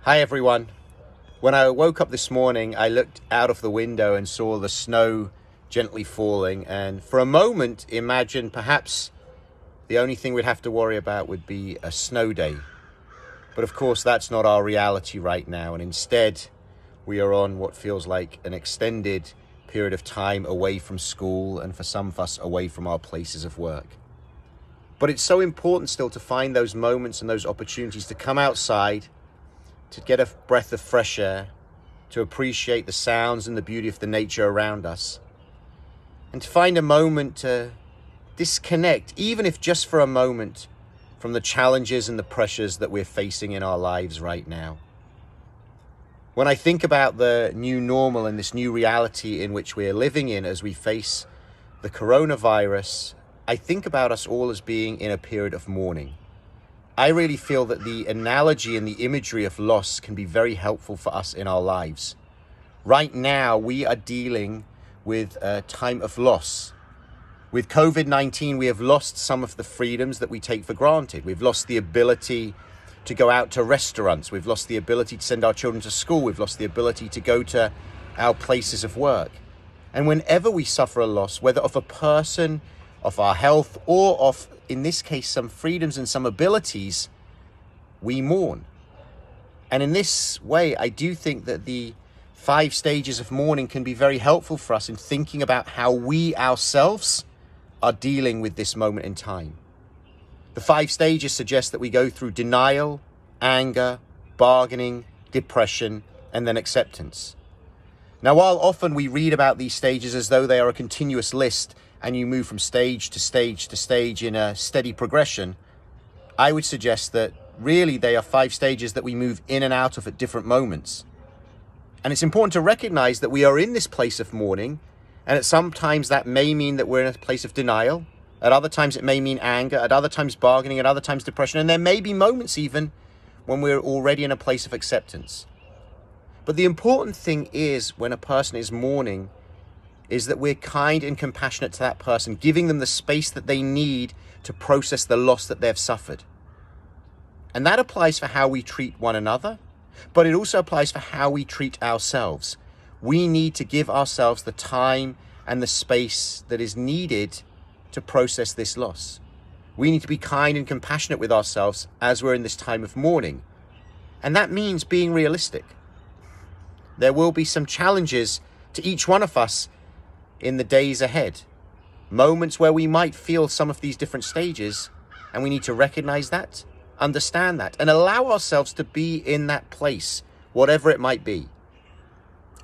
Hi everyone. When I woke up this morning, I looked out of the window and saw the snow gently falling, and for a moment imagined perhaps the only thing we'd have to worry about would be a snow day. But of course that's not our reality right now, and instead we are on what feels like an extended period of time away from school, and for some of us away from our places of work. But it's so important still to find those moments and those opportunities to come outside, to get a breath of fresh air, to appreciate the sounds and the beauty of the nature around us, and to find a moment to disconnect, even if just for a moment, from the challenges and the pressures that we're facing in our lives right now. When I think about the new normal and this new reality in which we're living in as we face the coronavirus, I think about us all as being in a period of mourning. I really feel that the analogy and the imagery of loss can be very helpful for us in our lives. Right now, we are dealing with a time of loss. With COVID-19, we have lost some of the freedoms that we take for granted. We've lost the ability to go out to restaurants. We've lost the ability to send our children to school. We've lost the ability to go to our places of work. And whenever we suffer a loss, whether of a person, of our health, or of, in this case, some freedoms and some abilities, we mourn. And in this way, I do think that the 5 stages of mourning can be very helpful for us in thinking about how we ourselves are dealing with this moment in time. The 5 stages suggest that we go through denial, anger, bargaining, depression, and then acceptance. Now, while often we read about these stages as though they are a continuous list, and you move from stage to stage to stage in a steady progression, I would suggest that really they are 5 stages that we move in and out of at different moments. And it's important to recognize that we are in this place of mourning, and at some times that may mean that we're in a place of denial, at other times it may mean anger, at other times bargaining, at other times depression, and there may be moments even when we're already in a place of acceptance. But the important thing is, when a person is mourning, is that we're kind and compassionate to that person, giving them the space that they need to process the loss that they've suffered. And that applies for how we treat one another, but it also applies for how we treat ourselves. We need to give ourselves the time and the space that is needed to process this loss. We need to be kind and compassionate with ourselves as we're in this time of mourning. And that means being realistic. There will be some challenges to each one of us in the days ahead. Moments where we might feel some of these different stages, and we need to recognize that, understand that, and allow ourselves to be in that place, whatever it might be.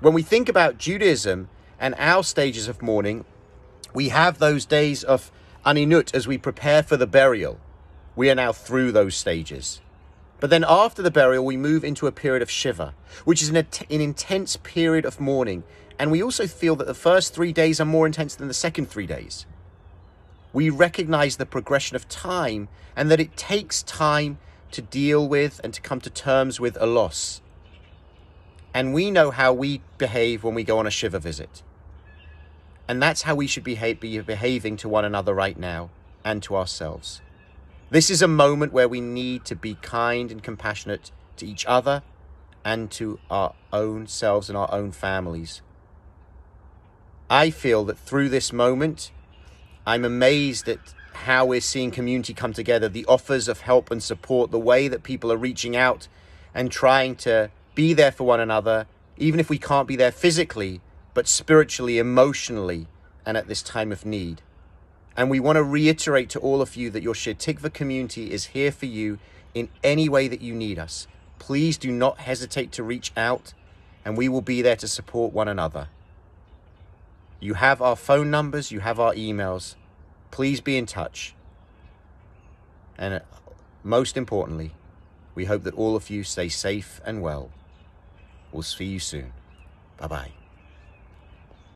When we think about Judaism and our stages of mourning, we have those days of aninut as we prepare for the burial. We are now through those stages. But then after the burial, we move into a period of shiva, which is an intense period of mourning. And we also feel that the first 3 days are more intense than the second 3 days. We recognize the progression of time and that it takes time to deal with and to come to terms with a loss. And we know how we behave when we go on a shiva visit. And that's how we should be behaving to one another right now and to ourselves. This is a moment where we need to be kind and compassionate to each other and to our own selves and our own families. I feel that through this moment, I'm amazed at how we're seeing community come together, the offers of help and support, the way that people are reaching out and trying to be there for one another, even if we can't be there physically, but spiritually, emotionally, and at this time of need. And we want to reiterate to all of you that your Shir Tikva community is here for you in any way that you need us. Please do not hesitate to reach out, and we will be there to support one another. You have our phone numbers, you have our emails. Please be in touch. And most importantly, we hope that all of you stay safe and well. We'll see you soon. Bye-bye.